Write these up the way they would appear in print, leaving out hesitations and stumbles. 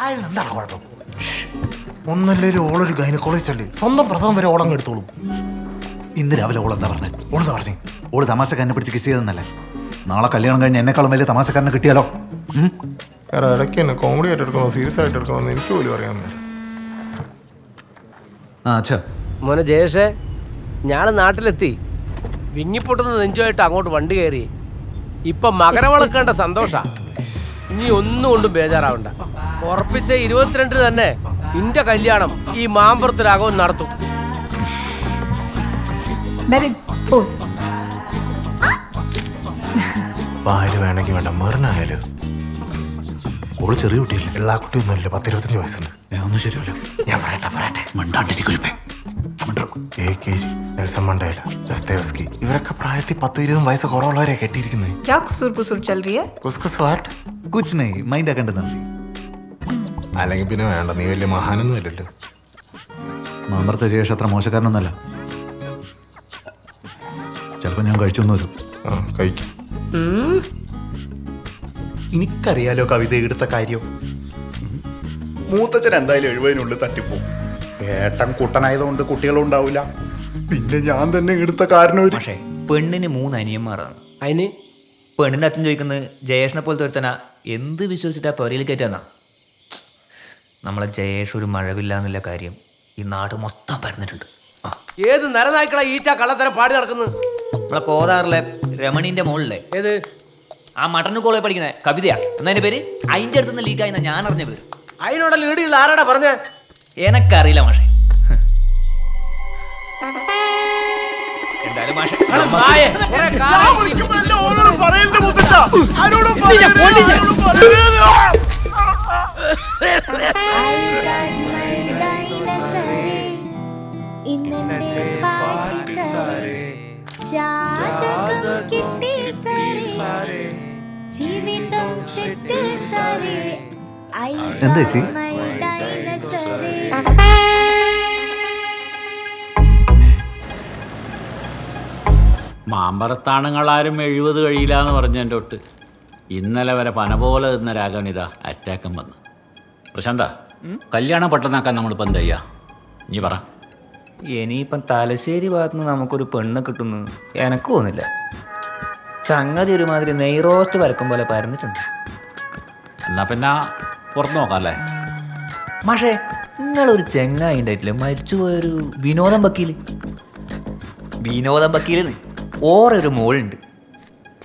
എന്താണ് കുഴപ്പം? ഒന്നല്ലേലും ഓളൊരു ഗൈനക്കോളജിസ്റ്റ് അല്ലേ, സ്വന്തം പ്രസവം വരെ ഓളങ്ങ് എടുത്തോളും. ഇന്ന് രാവിലെ ഓളെന്താ പറഞ്ഞേ? ഓളെന്താ പറഞ്ഞു? ഓള് തമാശക്കാരനെ പിടിച്ച് കിസ് ചെയ്തെന്നല്ലേ. നാളെ കല്യാണം കഴിഞ്ഞ് എന്നെക്കാളും വലിയ തമാശക്കാരനെ കിട്ടിയാലോ? വേറെ ഇടയ്ക്ക് തന്നെ കോമഡി ആയിട്ട് എടുക്കണോ സീരിയസ് ആയിട്ട് എടുക്കണോ എന്ന് എനിക്ക് പോലും അറിയാൻ മേല. അച്ഛാ മോനെ ജയേഷേ, ഞാൻ നാട്ടിലെത്തി. വിങ്ങിപ്പൊട്ടുന്ന നെഞ്ചുമായിട്ട് അങ്ങോട്ട് വണ്ടി കയറി. ഇപ്പൊ മകരവിളക്കേണ്ട സന്തോഷ. ഇനി ഒന്നും കൊണ്ടും ബേജാറാവണ്ട. ഉറപ്പിച്ച 22 തന്നെ നിന്റെ കല്യാണം ഈ മാമ്പുറത്ത് രാഘവൻ നടത്തും. പാല് വേണമെങ്കിൽ വേണ്ട, മെറിനായാലോ? ഓള് ചെറിയ കുട്ടിയില്ല, എല്ലാ കുട്ടിയൊന്നും ഇല്ല, 10-25 വയസ്സുണ്ട്. ഒന്നും ശരിയല്ലോ. ഞാൻ പറയട്ടെ മണ്ടാണ്ടിരിക്കുരിപ്പേ. AKG, നെൽസൺ മണ്ടേല, ദസ്തേവ്സ്കി ഇവരൊക്കെ പ്രായത്തിൽ 10-20 വയസ്സ് കുറവുള്ളവരെ കെട്ടിയിരിക്കുന്നത്. കുച്ച് നെയ് മൈൻഡ് ആക്കേണ്ടതുണ്ട്. അല്ലെങ്കിൽ പിന്നെ വേണ്ട, നീ വലിയ മഹാനൊന്നും ഇല്ലല്ലോ. മാമ്പറത്തെ ശേഷം അത്ര മോശക്കാരനൊന്നല്ല. ചിലപ്പോ ഞാൻ കഴിച്ചൊന്നും വരും. കഴിക്കും. എനിക്കറിയാലോ കവിത എടുത്ത കാര്യം. മൂത്തച്ഛൻ എന്തായാലും 70-നുള്ളിൽ തട്ടിപ്പോവും. ഏട്ടൻ കുട്ടനായതുകൊണ്ട് കുട്ടികളും ഉണ്ടാവില്ല. പിന്നെ ഞാൻ തന്നെ എടുത്ത കാരണം. പക്ഷേ പെണ്ണിന് 3 അനിയന്മാരാണ്. അതിന് പെണ്ണിന്റെ അച്ഛൻ ചോദിക്കുന്നത് ജയേഷിനെ പോലത്തെ ഒരുത്തനാ എന്ത് വിശ്വസിച്ചിട്ടാ പൊരയിൽ കയറ്റാന്നാ. നമ്മളെ ജയേഷ് ഒരു മഴവില്ല എന്നുള്ള കാര്യം ഈ നാട് മൊത്തം പരന്നിട്ടുണ്ട്. ഏത് നരനായ്ക്കളെ ഈറ്റ കള്ളത്തരം പാടി നടക്കുന്നത്? നമ്മളെ കോതാറിലെ രമണീന്റെ മുകളിലെ ഏത് ആ മട്ടന്നു കോളേജ് പഠിക്കുന്ന കവിതയാ എന്നതിന്റെ പേര് അതിന്റെ അടുത്തുനിന്ന് ലീക്കായി ഞാൻ അറിഞ്ഞ പേര്. അതിനോട് ലീഡിയുള്ള ആരാടാ പറഞ്ഞ? എനക്കറിയില്ല മാഷെ. എന്തായാലും മാഷെ എന്താ ചേച്ചി? മാമ്പറത്താണുങ്ങളാരും 70 കഴിയില്ല എന്ന് പറഞ്ഞതിൻ്റെ തൊട്ട് ഇന്നലെ വരെ പന പോലെ നിന്ന രാഘവനിതാ അറ്റാക്കം വന്നു. പ്രശാന്ത, കല്യാണം പെട്ടെന്നാക്കാൻ നമ്മളിപ്പോൾ എന്താ ചെയ്യാ? നീ പറ. ഇനിയിപ്പം തലശ്ശേരി ഭാഗത്തുനിന്ന് നമുക്കൊരു പെണ്ണ് കിട്ടുന്നു എനക്ക് തോന്നില്ല. സംഗതി ഒരുമാതിരി നെയ്റോസ്റ്റ് വരക്കും പോലെ പരന്നിട്ടുണ്ട്. എന്നാ പിന്നെ പുറത്ത് നോക്കാം അല്ലേ? മാഷേ, നിങ്ങളൊരു ചെങ്ങായി ഉണ്ടായിട്ടില്ലേ മരിച്ചുപോയൊരു വിനോദം വക്കീലെന്ന് ഓരൊരു മോളുണ്ട്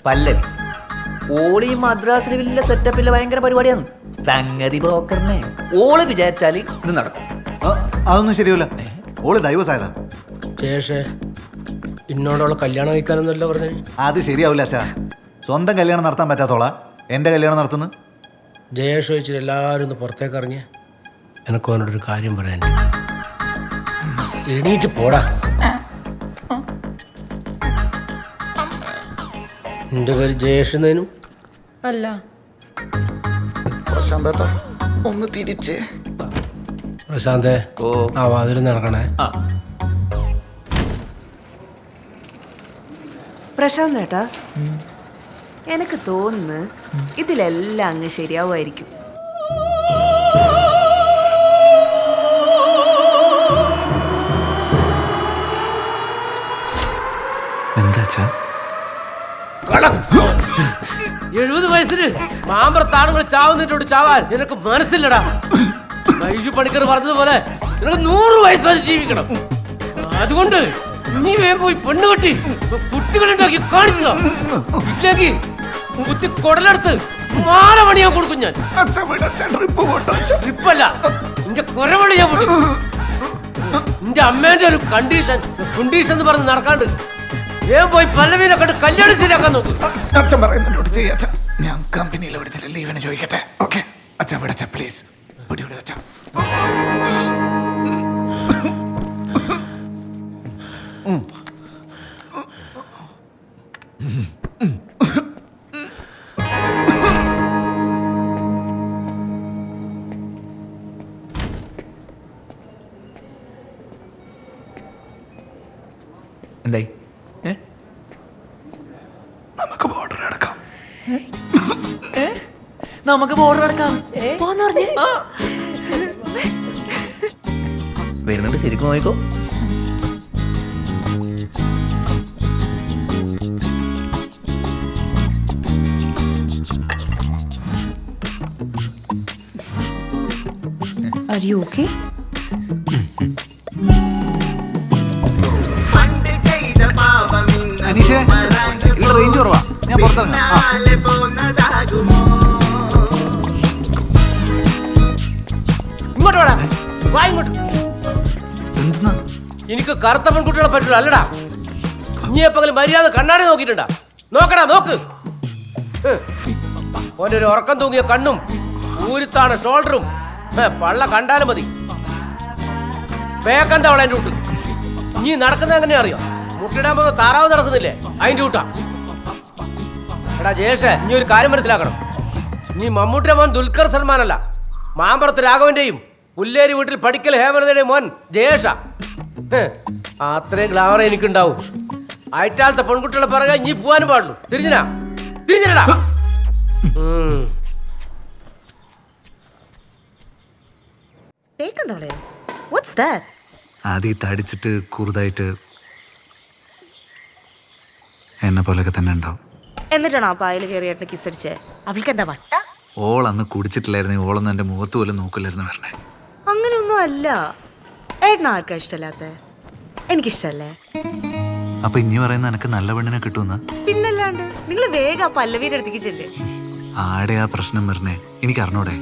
പല്ലവി. ഓളി മദ്രാസിൽ വലിയ സെറ്റപ്പില്ല, ഭയങ്കര പരിപാടിയാണ്. സംഗതി ബ്രോക്കറിനെ ഓള് വിചാരിച്ചാല് ഇത് നടക്കും. അതൊന്നും ശരിയല്ല. ഓള് ഡൈവേഴ്സ് ആയതാ. ജയേഷേ, ഇന്നോടുള്ള കല്യാണം കഴിക്കാനൊന്നുമല്ല പറഞ്ഞേ. അത് ശരിയാവില്ല അച്ഛാ. സ്വന്തം കല്യാണം നടത്താൻ പറ്റാത്തോളാ എന്റെ കല്യാണം നടത്തുന്നു. ജയേഷ് വെച്ചിട്ട് എല്ലാവരും ഒന്ന് പുറത്തേക്ക് ഇറങ്ങിയ എനക്ക് അവനോടൊരു കാര്യം പറയാൻ. എണീറ്റ് പോടാ. നിന്റെ പേര് ജയേഷ് എന്നതിനും അല്ല. പ്രശാന്തേട്ടാ ഒന്ന് തിരിച്ചേ. പ്രശാന്തേ, ആ വാതിൽ നടക്കണേ. പ്രശാന്ത് ഏട്ടാ, എനിക്ക് തോന്നുന്നു ഇതിലെല്ലാം അങ്ങ് ശരിയാവുമായിരിക്കും. എന്താ 70 വയസ്സിന് മാമ്പറത്താണുങ്ങൾ ചാവുന്നിട്ടോട് ചാവാൻ നിനക്ക് മനസ്സില്ലടാ. മൈഷു പണിക്കർ പറഞ്ഞതുപോലെ നിനക്ക് 100 വയസ്സ് വരെ ജീവിക്കണം. അതുകൊണ്ട് നീ വേഗം പോയി പെണ്ണ് കെട്ടി കുട്ടികളുണ്ടാക്കി കാണിച്ചതാ. ഇല്ലെങ്കിൽ കുത്തി കൊടലെടുത്ത് മാല പണിയാൻ കൊടുക്കും ഞാൻ. ട്രിപ്പല്ല, നിന്റെ കൊരവളി ഞാൻ പൊട്ടി. നിന്റെ അമ്മേന്റെ ഒരു കണ്ടീഷൻ എന്ന് പറഞ്ഞ് നടക്കാണ്ട് വേഗം പോയി പല്ലവീനെ കണ്ട് കല്യാണം ശരിയാക്കാൻ നോക്ക്. അച്ഛൻ പറയുന്നതിനോട് ചെയ്യാ. ഞാൻ കമ്പനിയിൽ വിളിച്ചിട്ട് ലീവിന് ചോദിക്കട്ടെ. ഓക്കെ അച്ഛാ, വിടച്ച പ്ലീസ്. പിടിവിട അച്ഛാ. എന്തായി? നമുക്ക് ബോർഡർ അടക്കാം. നമുക്ക് ബോർഡർ അടക്കാം. വരുന്നുണ്ട്, ശരിക്കും നോക്കോ. Are you okay? അനീഷേ, ഇവിടെ റേഞ്ച് കുറവാ, ഞാൻ പുറത്തിറങ്ങാം. ഇങ്ങോട്ട് വേടാ, വാ ഇങ്ങോട്ട്. എന്തെന്നാ? എനിക്ക് കറുത്ത പെൺകുട്ടികളെ പറ്റൂല അല്ലടാ. നീ എപ്പോഴും മര്യാദ കണ്ണാടി നോക്കിയിട്ടുണ്ടാ? നോക്കടാ, നോക്ക്. ഓൻ്റെ ഒരു ഉറക്കം തൂങ്ങിയ കണ്ണും ഊരുത്താണ് ഷോൾഡറും പള്ള കണ്ടാലും മതി. പേക്കെന്താ അവളെ എൻ്റെ കൂട്ട്? നീ നടക്കുന്നത് എങ്ങനെയാ അറിയോ? മുട്ടിടാൻ പോകുന്ന താറാവ് നടക്കുന്നില്ലേ, അതിൻ്റെ കൂട്ടാ. എടാ ജയേഷേ, നീ ഒരു കാര്യം മനസ്സിലാക്കണം. നീ മമ്മൂട്ടിയുടെ മോൻ ദുൽഖർ സൽമാനല്ല, മാമ്പറത്ത് രാഘവന്റെയും പുല്ലേരി വീട്ടിൽ പഠിക്കൽ ഹേമലതയുടെയും മോൻ ജയേഷ. അത്രയും ഗ്ലാമർ എനിക്കുണ്ടാവും. അയറ്റാലത്തെ പെൺകുട്ടികളെ പിറകെ നീ പോവാനും പാടുള്ളൂ. തിരിഞ്ഞടാ. ആദ്യം ഈ തടിച്ചിട്ട് കുറുതായിട്ട് എന്നെ പോലെയൊക്കെ തന്നെ ഉണ്ടാവും. എന്നിട്ടാണോ ആ പായൽ കയറിയായിട്ട് കിസടിച്ചേ? അവൾക്ക് എന്താ വട്ട? ഓൾ അന്ന് കുടിച്ചിട്ടില്ലായിരുന്നു, ഓളൊന്നും എൻ്റെ മുഖത്ത് പോലും നോക്കില്ലായിരുന്നു പറഞ്ഞേ. അങ്ങനെയൊന്നും അല്ല. ഏട്ടന് ആർക്കാ ഇഷ്ടമല്ലാത്ത? എനിക്കിഷ്ടല്ലേ. അപ്പൊ ഇനി പറയുന്ന എനിക്ക് നല്ല പെണ്ണിനെ കിട്ടുമെന്ന? പിന്നല്ലാണ്ട്. നിങ്ങൾ വേഗം ആ പല്ലവിയുടെ അടുത്തേക്ക് ചെല്ലേ. ആടെ ആ പ്രശ്നം പറഞ്ഞേ എനിക്ക് അറിഞ്ഞൂടെ.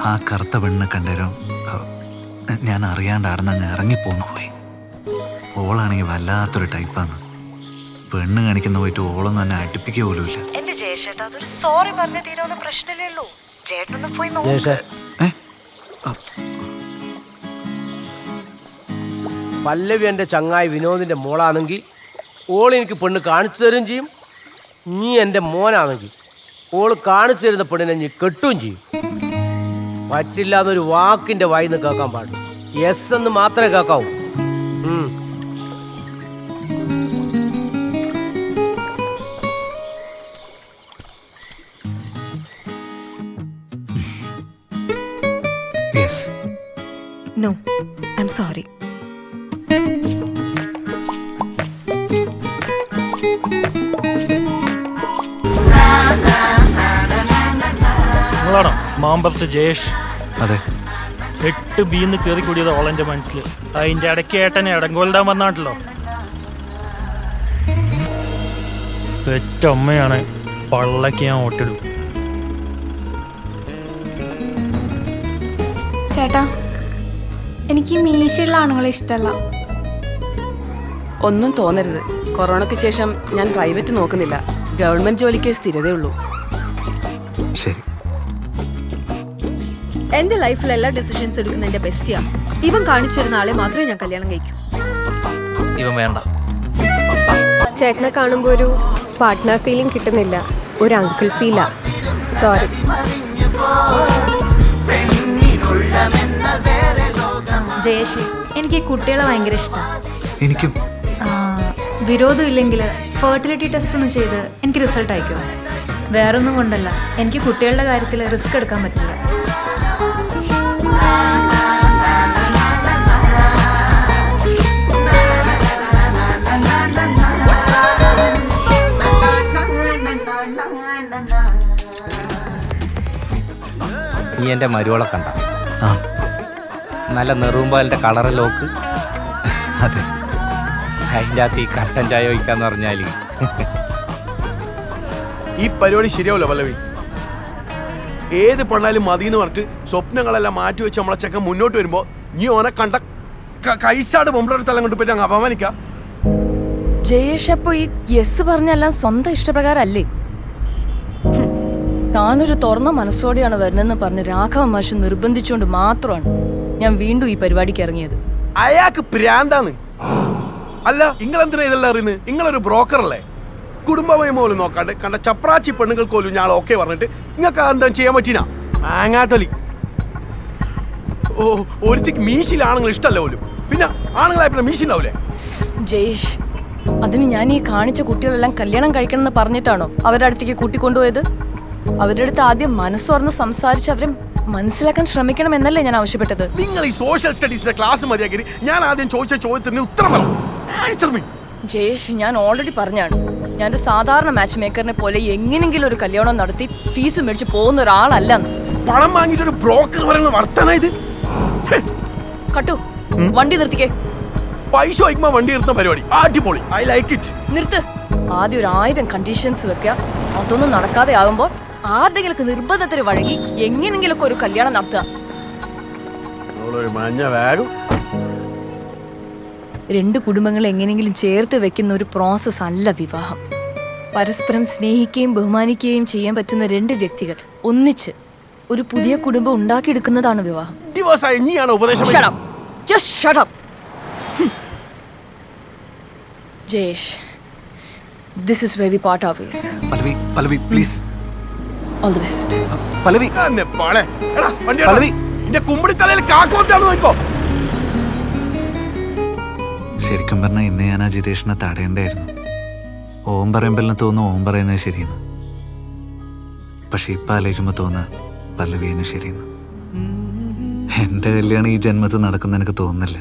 ആ കറുത്ത പെണ്ണിനെ കണ്ടേരം ഞാൻ അറിയാണ്ട് ആടുന്ന് അങ്ങ് ഇറങ്ങിപ്പോന്നു പോയി. ഓളാണെങ്കിൽ വല്ലാത്തൊരു ടൈപ്പാന്ന്. പെണ്ണ് കാണിക്കുന്ന പോയിട്ട് ഓളൊന്നും തന്നെ അടുപ്പിക്കുക പോലും ഇല്ല. എന്റെ ജയേഷേട്ടാ, അതൊരു സോറി പറഞ്ഞ തീരുന്ന പ്രശ്നമല്ലേ ഉള്ളൂ. ചേട്ടനൊന്ന് പോയി പല്ലവി എൻ്റെ ചങ്ങായി വിനോദിൻ്റെ മോളാണെങ്കിൽ ഓൾ എനിക്ക് പെണ്ണ് കാണിച്ചു തരുകയും ചെയ്യും. നീ എൻ്റെ മോനാണെങ്കിൽ ഓൾ കാണിച്ചു തരുന്ന പെണ്ണിനെ നീ കെട്ടുകയും ചെയ്യും. പറ്റില്ലാന്നൊരു വാക്കിൻ്റെ വായിന്ന് കേൾക്കാൻ പാടില്ല. യെസ് എന്ന് മാത്രമേ കേൾക്കാവൂ. No, I'm sorry. നിങ്ങളാണോ മാമ്പറത്ത് ജയേഷ്? അതെ. 8B കയറി കൂടിയത് ഓളെൻ്റെ മനസ്സിൽ. അതിൻ്റെ ഇടയ്ക്ക് ഏട്ടനെ ഇടങ്കോലിടാൻ വന്നാട്ടല്ലോ. തെറ്റമ്മയാണ്, പള്ളക്ക് ഞാൻ ഓട്ടിടും. ചേട്ടാ, എനിക്ക് മീശയുള്ള ആണുങ്ങളെ ഇഷ്ടമല്ല. ഒന്നും തോന്നരുത്. കൊറോണയ്ക്ക് ശേഷം ഞാൻ പ്രൈവറ്റ് നോക്കുന്നില്ല. ഗവൺമെന്റ് ജോലിക്ക് സ്ഥിരതയുള്ളൂ. ശരി. എന്റെ ലൈഫിൽ എല്ലാ ഡിസിഷൻസ് എടുക്കുന്ന എന്റെ ബെസ്റ്റിയാ. ഇവൻ കാണിച്ചു തരുന്ന ആളെ മാത്രമേ ഞാൻ കല്യാണം കഴിക്കൂ. ഇവൻ വേണ്ട. ചേട്ടനെ കാണുമ്പോൾ ഒരു പാർട്ട്ണർ ഫീലിംഗ് കിട്ടുന്നില്ല, ഒരു അങ്കിൾ ഫീലാ. സോറി. ജയേഷ്, എനിക്ക് കുട്ടികളെ ഭയങ്കര ഇഷ്ടമാണ്. എനിക്കും. വിരോധം ഇല്ലെങ്കിൽ ഫെർട്ടിലിറ്റി ടെസ്റ്റ് ഒന്ന് ചെയ്ത് എനിക്ക് റിസൾട്ട് അയക്കുമോ? വേറൊന്നും കൊണ്ടല്ല, എനിക്ക് കുട്ടികളുടെ കാര്യത്തിൽ റിസ്ക് എടുക്കാൻ പറ്റില്ല. നീ എൻ്റെ മരുവളെ കണ്ട? ആ, നല്ല നെറുമ്പാലിൻ്റെ കളറ് ലോക്ക്. അതെ. അതിൻ്റെ അകത്ത് ഈ കട്ടൻ ചായ ഒഴിക്കാന്ന് പറഞ്ഞാൽ ഈ പരിപാടി ശരിയാവില്ല പല്ലവി. ഏത് പെണ്ണാലും മതി എന്ന് പറഞ്ഞിട്ട് സ്വപ്നങ്ങളെല്ലാം മാറ്റി വെച്ച് നമ്മളെ ചെക്കൻ മുന്നോട്ട് വരുമ്പോൾ നീ ഓനെ കണ്ട കൈസാട് ബൊമ്പറെടുത്തെല്ലാം കൊണ്ട് പറ്റി അങ്ങ് അപമാനിക്ക. ജയേഷ്, അപ്പൊ ഈ യെസ് പറഞ്ഞെല്ലാം സ്വന്തം ഇഷ്ടപ്രകാരല്ലേ? താനൊരു തുറന്ന മനസ്സോടെയാണ് വരുന്നതെന്ന് പറഞ്ഞ് രാഘവ മാഷ് നിർബന്ധിച്ചുകൊണ്ട് മാത്രമാണ് ഞാൻ വീണ്ടും ഈ പരിപാടിക്ക് ഇറങ്ങിയത്. അയാൾക്ക് പ്രാന്താണ്. അല്ല, നിങ്ങളെന്തിനാ ഇതെല്ലാം അറിയുന്നത്? നിങ്ങളൊരു ബ്രോക്കറല്ലേ? കുടുംബമായി പോലും നോക്കാണ്ട് കണ്ട ചപ്രാച്ചി പെണ്ണുങ്ങൾക്ക് പോലും ഞാൻ ഓക്കെ പറഞ്ഞിട്ട് നിങ്ങൾക്ക് എന്താ ചെയ്യാൻ പറ്റിനാ? മാങ്ങാത്തൊലി. ഓ, ഒരുത്തിക്ക് മീശിൽ ആണുങ്ങൾ ഇഷ്ടമല്ല പോലും. പിന്നെ ആണുങ്ങളായപ്പോൾ മീശിണ്ടാവൂലേ? ജയേഷ്, അതിന് ഞാൻ ഈ കാണിച്ച കുട്ടികളെല്ലാം കല്യാണം കഴിക്കണം എന്ന് പറഞ്ഞിട്ടാണോ അവരുടെ അടുത്തേക്ക് കൂട്ടിക്കൊണ്ടുപോയത്? അവരുടെ അടുത്ത് ആദ്യം മനസ്സോർന്ന് സംസാരിച്ച് അവരെ മനസ്സിലാക്കാൻ ശ്രമിക്കണം എന്നല്ലേ ഞാൻ ആവശ്യപ്പെട്ടത്. നിങ്ങൾ ഈ സോഷ്യൽ സ്റ്റഡീസിന്റെ ക്ലാസ് മതിയാക്കി ഞാൻ ആദ്യം ചോദിച്ച ചോദ്യത്തിന് ഉത്തരം പറ. Answer me. ജയേഷ്, ഞാൻ ഓൾറെഡി പറഞ്ഞാണ്, ഞാനൊരു സാധാരണ മാച്ച് മേക്കറിനെ പോലെ എങ്ങനെങ്കിലും ഒരു കല്യാണം നടത്തി ഫീസ് മേടിച്ച് പോകുന്ന ഒരാളല്ലെന്ന്. പണം വാങ്ങിയിട്ട് ഒരു ബ്രോക്കർ പറയുന്ന വർത്തന ഇത്. കട്ടു, വണ്ടി നിർത്തിക്കേ. പൈസ വയ്ക്കുമ്പോ വണ്ടി നിർത്തുന്ന പരിപാടി അടിപൊളി. I like it. നിർത്ത്. ആദ്യം ഒരു 1000 കണ്ടീഷൻസ് വെക്കുക. അതൊന്നും നടക്കാതെ ആകുമ്പോ ആരുടെങ്കിലും നിർബന്ധത്തിന് വഴങ്ങി എങ്ങനെങ്കിലൊക്കെ ഒരു കല്യാണം നടത്തുക. മഞ്ഞ വേഗം 2 കുടുംബങ്ങൾ എങ്ങനെയെങ്കിലും ചേർത്ത് വെക്കുന്ന ഒരു പ്രോസസ് അല്ല വിവാഹം. പരസ്പരം സ്നേഹിക്കുകയും ബഹുമാനിക്കുകയും ചെയ്യാൻ പറ്റുന്ന 2 വ്യക്തികൾ ഒന്നിച്ച് ഒരു പുതിയ കുടുംബം ഉണ്ടാക്കിയെടുക്കുന്നതാണ് വിവാഹം. ദിവസമായി നീയാണ് ഉപദേശം. Shut up. Just shut up. Jayesh, this is where we part our ways. Pallavi please. All the best. പല്ലവി പല്ലവി എന്റെ കുമ്പിടിത്തലയിൽ കാക്കോത്താണെന്ന് നോക്കോ. ശരിക്കും പറഞ്ഞാൽ ഇന്ന് ഞാൻ ആ ജിതേഷിനെ തടയണ്ടായിരുന്നു. ഓം പറയുമ്പോഴെല്ലാം തോന്നുന്നു ഓം പറയുന്നത് ശരിയെന്ന്. പക്ഷെ ഇപ്പം ആലോചിക്കുമ്പോൾ തോന്നുക പല്ലവിന് ശരിയെന്ന്. എൻ്റെ കല്യാണം ഈ ജന്മത്തിൽ നടക്കുന്ന എനിക്ക് തോന്നുന്നില്ല.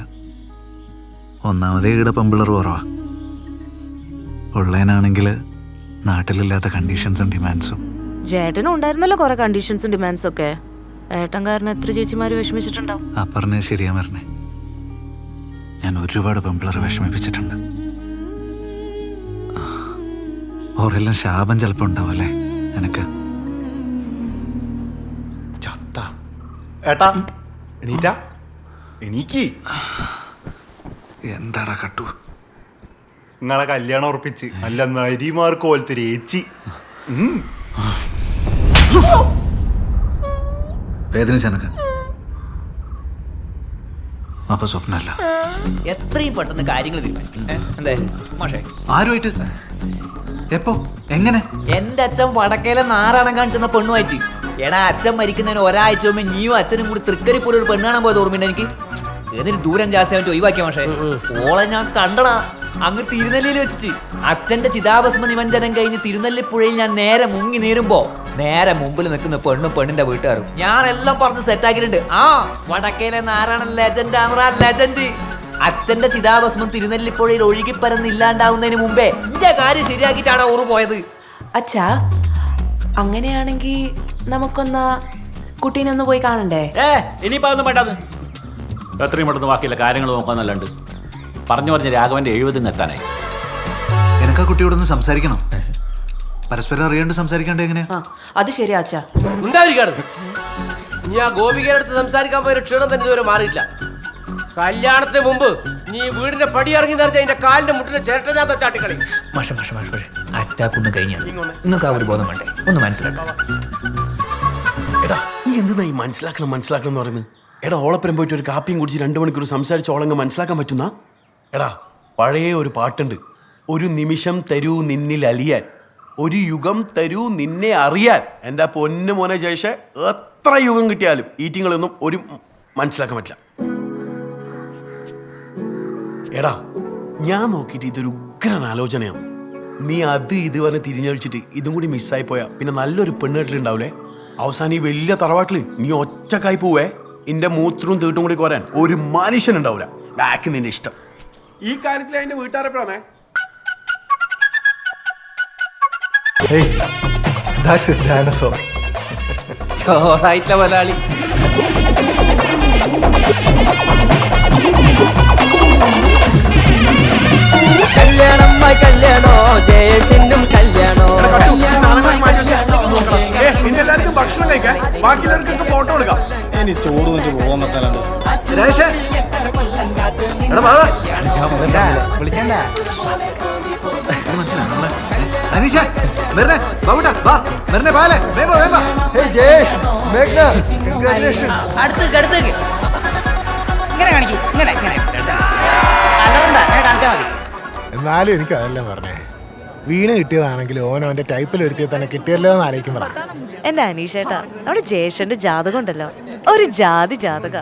ഒന്നാമതേ ഇവിടെ പെമ്പിളർ കുറവാ. ഉള്ളതിനാണെങ്കിൽ നാട്ടിലില്ലാത്ത കണ്ടീഷൻസും ഡിമാൻഡ്സും. ചേട്ടനും ഉണ്ടായിരുന്നല്ലോ കുറെ കണ്ടീഷൻസും ഡിമാൻഡ്സും ഒക്കെ. ഏട്ടൻ കാരണം എത്ര ചേച്ചിമാര് വിഷമിച്ചിട്ടുണ്ടാവും. ആ പറഞ്ഞത് ശരിയാ പറഞ്ഞേ. ഞാൻ ഒരുപാട് പെമ്പിളറെ വിഷമിപ്പിച്ചിട്ടുണ്ട്. ഓരെല്ലാം ശാപം ചിലപ്പോൾ ഉണ്ടാവും അല്ലേ എനിക്ക്. ഏട്ടാ എണീറ്റാ എണീക്ക്. എന്താടാ കട്ടു, നിങ്ങളെ കല്യാണം ഉറപ്പിച്ച് നല്ല നരിമാർക്ക് പോലത്തെ ഒരു ഏച്ചി. വേദനിച്ചെനക്ക്. അപ്പൊ സ്വപ്നല്ല. എത്രയും പെട്ടെന്ന് കാര്യങ്ങൾ എന്തേ മാഷേ? ആരുമായിട്ട്? എപ്പോ? എങ്ങനെ? എന്റെ അച്ഛൻ വടക്കേലെ നാറാണം കാണിച്ചെന്ന പെണ്ണുമായിട്ട്. എടാ, അച്ഛൻ മരിക്കുന്നതിന് ഒരാഴ്ച മുമ്പ് നീയും അച്ഛനും കൂടി തൃക്കരി പോലെ ഒരു പെണ്ണ് കാണാൻ പോയത് ഓർമ്മയുണ്ട് എനിക്ക്. ഏതൊരു ദൂരം ജാസ്തി ആയിട്ട് ഒഴിവാക്കിയ മാഷേ. ഓളെ ഞാൻ കണ്ടടാ അങ്ങ് തിരുനെല്ലിയിൽ വെച്ചിട്ട്. അച്ഛന്റെ ചിതാഭസ്മ നിമഞ്ജനം കഴിഞ്ഞ് തിരുനെല്ലിപ്പുഴയിൽ ഞാൻ നേരെ മുങ്ങി നേരുമ്പോ നേരെ മുമ്പിൽ നിൽക്കുന്ന പെണ്ണും പെണ്ണിന്റെ വീട്ടുകാരും. ഞാൻ എല്ലാം പറഞ്ഞ് സെറ്റാക്കിയിട്ടുണ്ട്. ആ വടക്കേലെ നാരായണൻ ലെജൻഡ് ആണറാ, ലെജൻഡ്. അച്ഛന്റെ ചിതാഭസ്മം തിരുനെല്ലിപ്പുഴയിൽ ഒഴുകിപ്പരന്നില്ലാണ്ടാവുന്നതിന് മുമ്പേ എന്റെ കാര്യം ശരിയാക്കിയിട്ടാണ് ഓറ് പോയത്. അച്ഛാ, അങ്ങനെയാണെങ്കിൽ നമുക്കൊന്ന് കുട്ടീനെ ഒന്ന് പോയി കാണണ്ടേ? ഇനിയിപ്പോ ഒന്നും വേണ്ടത്. എത്രയും പെട്ടെന്ന് ബാക്കിയുള്ള കാര്യങ്ങൾ നോക്കാന്നല്ലാണ്ട് പറഞ്ഞു പറഞ്ഞ് രാഘവന്റെ 70 എത്താനായി. എനിക്ക് ആ കുട്ടിയോടൊന്ന് സംസാരിക്കണം. പരസ്പരം അറിയാണ്ട് സംസാരിക്കാണ്ട് എങ്ങനെയാ? അത് ശരിയാ അച്ഛാ. ഉണ്ടായിരിക്കാണ്. നീ ആ ഗോപികയുടെ അടുത്ത് സംസാരിക്കാൻ പോയ ക്ഷീണം തന്നെ ഇതുവരെ മാറിയില്ല. കല്യാണത്തിന് മുമ്പ് നീ വീടിന്റെ പടി ഇറങ്ങി നിറഞ്ഞ അതിന്റെ കാലിന്റെ മുട്ടിന്റെ ചിരട്ട ഞാൻ ചാട്ടിക്കളി. അറ്റാക്ക് ഒന്ന് കഴിഞ്ഞാൽ നിങ്ങൾക്ക് ആ ഒരു ബോധം വേണ്ടേ? ഒന്ന് മനസ്സിലാക്കാം. എടാ, നീ എന്തിനാ ഈ മനസ്സിലാക്കണം എന്ന് പറയുന്നത്? എടാ, ഓളപ്പുരം പോയിട്ട് ഒരു കാപ്പിയും കുടിച്ച് 2 മണിക്കൂർ സംസാരിച്ച് ഓളങ്ങ് മനസ്സിലാക്കാൻ പറ്റുന്ന? എടാ, പഴയ ഒരു പാട്ടുണ്ട്. ഒരു നിമിഷം തരൂ നിന്നിൽ അലിയാൻ, ഒരു യുഗം തരൂ നിന്നെ അറിയാൻ. എൻ്റെ പൊന്നു മോനെ ജയിഷെ, എത്ര യുഗം കിട്ടിയാലും ഈറ്റിങ്ങളൊന്നും ഒരു മനസ്സിലാക്കാൻ പറ്റില്ല. എടാ, ഞാൻ നോക്കിയിട്ട് ഇതൊരു ഉഗ്രൻ ആലോചനയാണ്. നീ അത് ഇതുവരെ തിരിഞ്ഞഴിച്ചിട്ട് ഇതും കൂടി മിസ്സായി പോയാ പിന്നെ നല്ലൊരു പെണ്ണുകെട്ടിലുണ്ടാവില്ലേ? അവസാനം ഈ വലിയ തറവാട്ടിൽ നീ ഒറ്റക്കായി പോവേ. എന്റെ മൂത്രവും തീട്ടും കൂടി കോരാൻ ഒരു മനുഷ്യനുണ്ടാവില്ല. ബാക്ക് നിന്റെ ഇഷ്ടം. ഈ കാര്യത്തിൽ അതിന്റെ വീട്ടുകാരെപ്പോഴാണേ? ചോറായിട്ടില്ല മലയാളി. കല്യാണോ ജയചിന്നും കല്യാണോ. എല്ലാവർക്കും ഭക്ഷണം കഴിക്കാൻ, ബാക്കിയുള്ളവർക്കൊക്കെ ഫോട്ടോ എടുക്കാം. ഇനി ചോറ് വെച്ച് പോകാൻ വെക്കാനുണ്ട്. എന്നാലും എനിക്ക് അതെല്ലാം പറഞ്ഞേ. വീണ് കിട്ടിയതാണെങ്കിലും ഓനോ എന്റെ ടൈപ്പിൽ ഒരുത്തിയെ തന്നെ കിട്ടിയല്ലോ എന്ന് ആലോചിക്കും. എന്റെ അനീഷേട്ടാ, നമ്മുടെ ജയേഷന്റെ ജാതകം ഉണ്ടല്ലോ, ഒരു ജാതി ജാതക.